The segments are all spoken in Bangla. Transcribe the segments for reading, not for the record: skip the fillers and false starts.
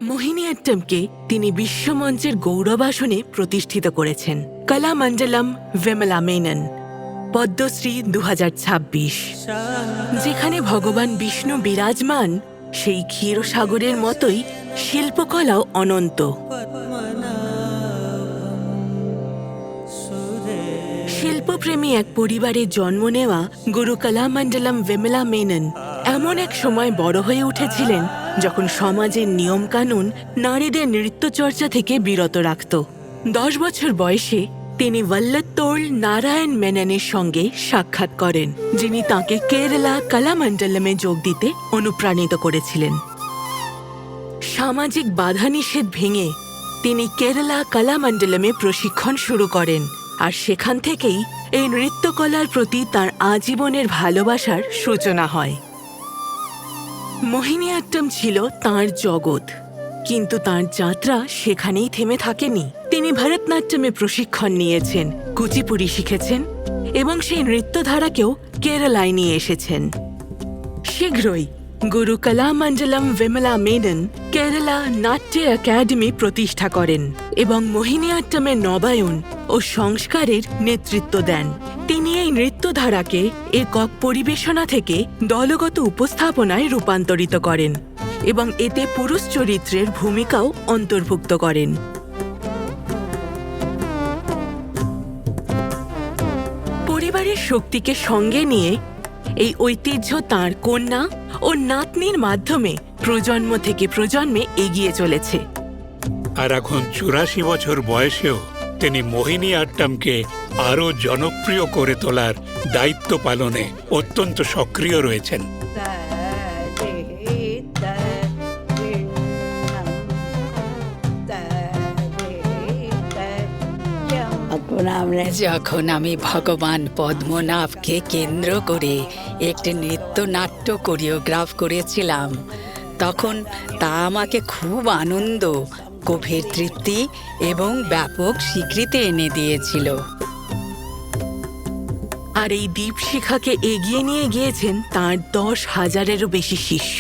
মোহিনীঅট্টমকে তিনি বিশ্বমঞ্চের গৌরবাসনে প্রতিষ্ঠিত করেছেন। কলামণ্ডলম বিমলা মেনন, পদ্মশ্রী 2026। যেখানে ভগবান বিষ্ণু বিরাজমান, সেই ক্ষীরসাগরের মতোই শিল্পকলাও অনন্ত। শিল্পপ্রেমী এক পরিবারে জন্ম নেওয়া গুরু কলামণ্ডলম বিমলা মেনন এমন এক সময় বড় হয়ে উঠেছিলেন যখন সমাজের নিয়মকানুন নারীদের নৃত্যচর্চা থেকে বিরত রাখত। 10 বছর বয়সে তিনি ওয়াল্লাত্তোড় নারায়ণ মেননের সঙ্গে সাক্ষাৎ করেন, যিনি তাঁকে কেরালা কলামণ্ডলমে যোগ দিতে অনুপ্রাণিত করেছিলেন। সামাজিক বাধা নিষেধ ভেঙে তিনি কেরালা কলামণ্ডলমে প্রশিক্ষণ শুরু করেন, আর সেখান থেকেই এই নৃত্যকলার প্রতি তাঁর আজীবনের ভালোবাসার সূচনা হয়। মোহিনীঅট্টম ছিল তাঁর জগৎ, কিন্তু তাঁর যাত্রা সেখানেই থেমে থাকেনি। তিনি ভরতনাট্যমে প্রশিক্ষণ নিয়েছেন, কুচিপুড়ি শিখেছেন এবং সেই নৃত্যধারাকেও কেরালায় নিয়ে এসেছেন। শীঘ্রই গুরু কলামণ্ডলম বিমলা মেনন কেরালা নাট্য একাডেমি প্রতিষ্ঠা করেন এবং মোহিনীঅট্টমের নবায়ন ও সংস্কারের নেতৃত্ব দেন। তিনি এই নৃত্যধারাকে একক পরিবেশনা থেকে দলগত উপস্থাপনায় রূপান্তরিত করেন এবং এতে পুরুষ চরিত্রের ভূমিকাও অন্তর্ভুক্ত করেন। পরিবারের শক্তিকে সঙ্গে নিয়ে এই ঐতিহ্য তাঁর কন্যা ও নাতনির মাধ্যমে প্রজন্ম থেকে প্রজন্মে এগিয়ে চলেছে। আর এখন 84 বছর বয়সেও তিনি মোহিনীঅট্টমকে আরও জনপ্রিয় করে তোলার দায়িত্ব পালনে অত্যন্ত সক্রিয় রয়েছেন। যখন আমি ভগবান পদ্মনাভকে কেন্দ্র করে একটি নৃত্যনাট্য কোরিওগ্রাফ করেছিলাম, তখন তা আমাকে খুব আনন্দ, গভীর তৃপ্তি এবং ব্যাপক স্বীকৃতি এনে দিয়েছিল। আর এই দীপশিখাকে এগিয়ে নিয়ে গিয়েছেন তাঁর 10,000-এরও বেশি শিষ্য।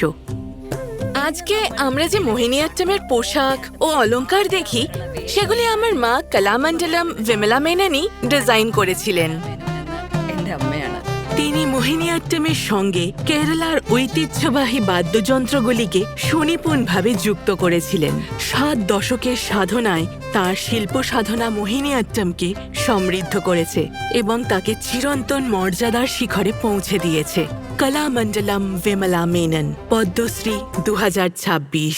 আজকে আমরা যে মোহিনীঅট্টমের পোশাক ও অলংকার দেখি, সেগুলি আমার মা কলামণ্ডলম বিমলা মেননই ডিজাইন করেছিলেন। তিনি মোহিনীঅট্টমের সঙ্গে কেরালার ঐতিহ্যবাহী বাদ্যযন্ত্রগুলিকে সুনিপুণভাবে যুক্ত করেছিলেন। 7 দশকের সাধনায় তাঁর শিল্প সাধনা মোহিনীঅট্টমকে সমৃদ্ধ করেছে এবং তাকে চিরন্তন মর্যাদার শিখরে পৌঁছে দিয়েছে। কলামণ্ডলম বিমলা মেনন, পদ্মশ্রী 2026।